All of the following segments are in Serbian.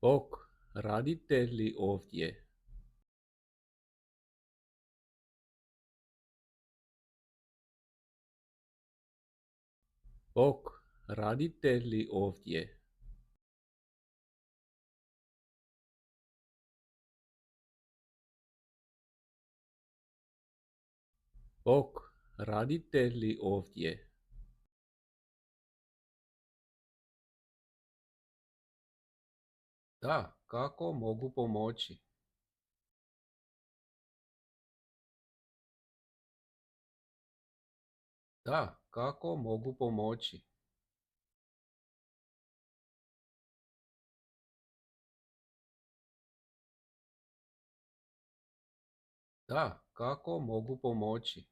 Bog, radite li ovdje? Bog, radite li ovdje? Bog, radite li ovdje? Da, kako mogu pomoći? Da, kako mogu pomoći? Da, kako mogu pomoći?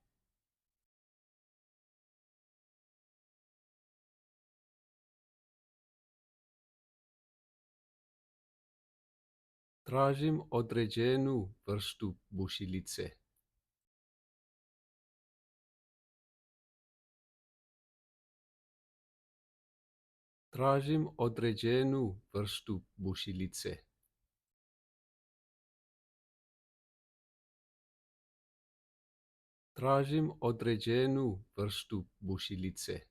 Tražim određenu vrstu bušilice. Tražim određenu vrstu bušilice. Tražim određenu vrstu bušilice.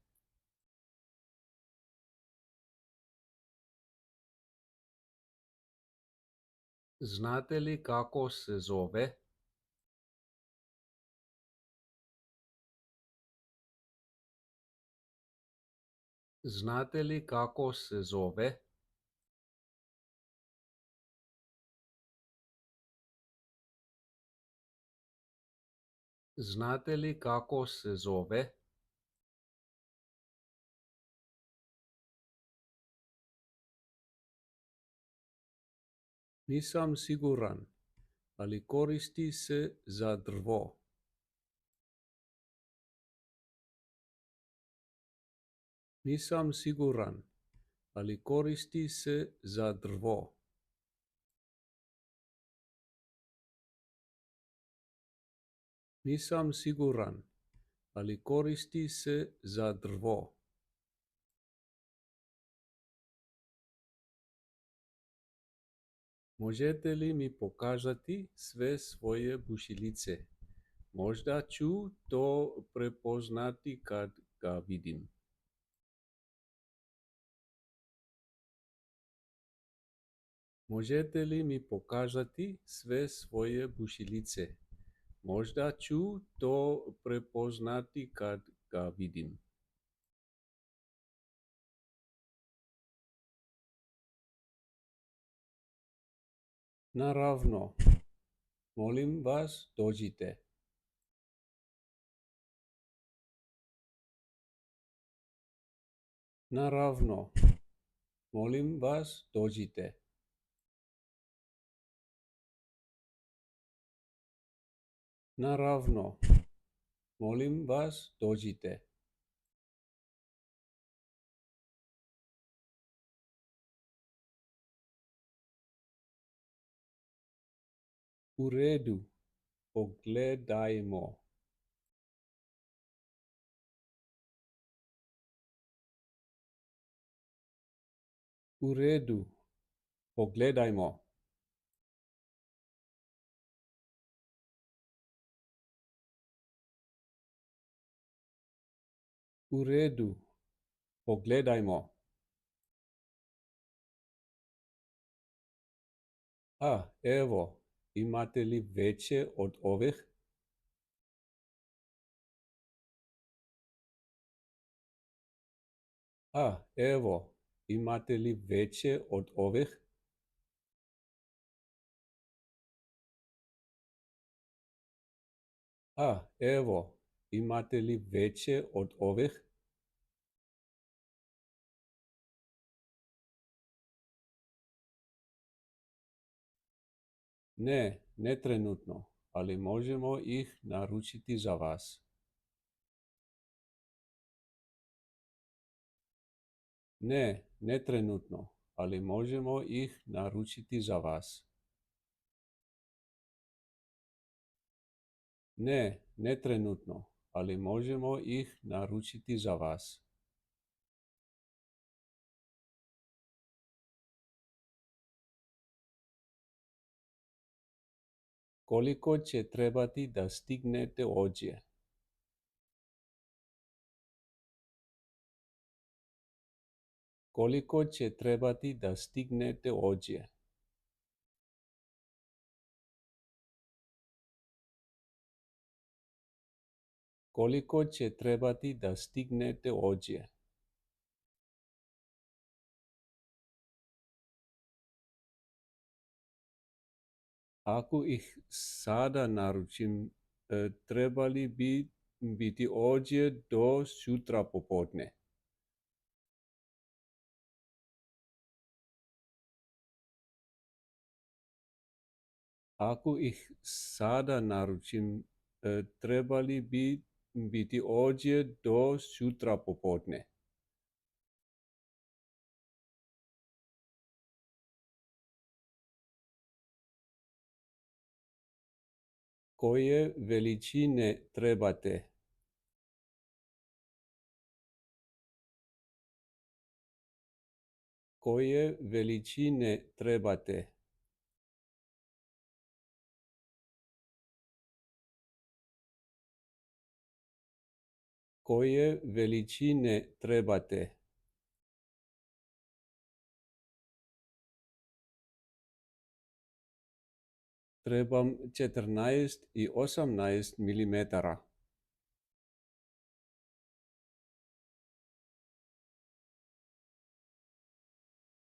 Znate li kako se zove? Znate li kako se zove? Znate li kako se zove? Nisam siguran, ali koristi se za drvo. Nisam siguran, ali koristi se za drvo. Nisam siguran, ali koristi se za drvo. Možete li mi pokazati sve svoje bušilice? Možda ću to prepoznati kad ga vidim. Možete li mi pokazati sve svoje bušilice? Možda ću to prepoznati kad ga vidim. Naravno, molim vas, dođite. Naravno, molim vas, dođite. Naravno, molim vas, dođite. U redu, pogledajmo. U redu, pogledajmo. U redu, pogledajmo. A, evo, imate li veće od ovih? A, evo, imate li veće od ovih? A, evo, imate li veće od ovih? Ne, ne trenutno, ali možemo ih naručiti za vas. Ne, ne trenutno, ali možemo ih naručiti za vas. Ne, ne trenutno, ali možemo ih naručiti za vas. Колико ќе требати да стигнете оđе? Колико ќе требати да стигнете оđе? Колико ќе требати да стигнете оđе? Ако их сада наручим, требали би бити оđe до сутра поподне. Ако их сада наручим, требали би бити оđe до сутра поподне. Које величине требате? Које величине требате? Које величине требате? Требам 14 и 18 милиметара.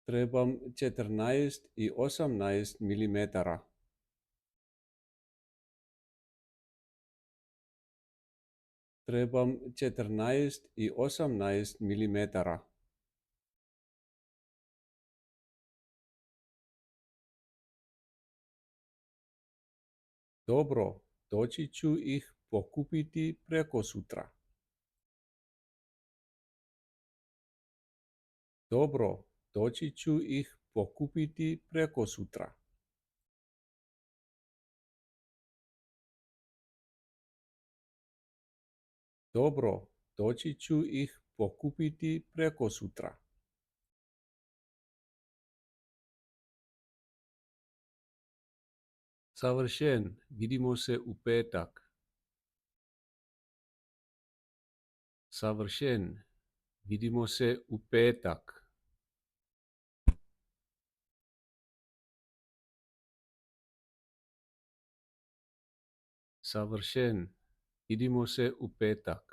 Требам 14 и 18 милиметара. Требам 14 и 18 милиметара. Добро, дојчи ќу их покупити прекосутра. Добро, дојчи ќу их покупити прекосутра. Добро, дојчи ќу их покупити прекосутра. Савршен, видимо се у петак. Савршен, видимо се у петак. Савршен, видимо се у петак.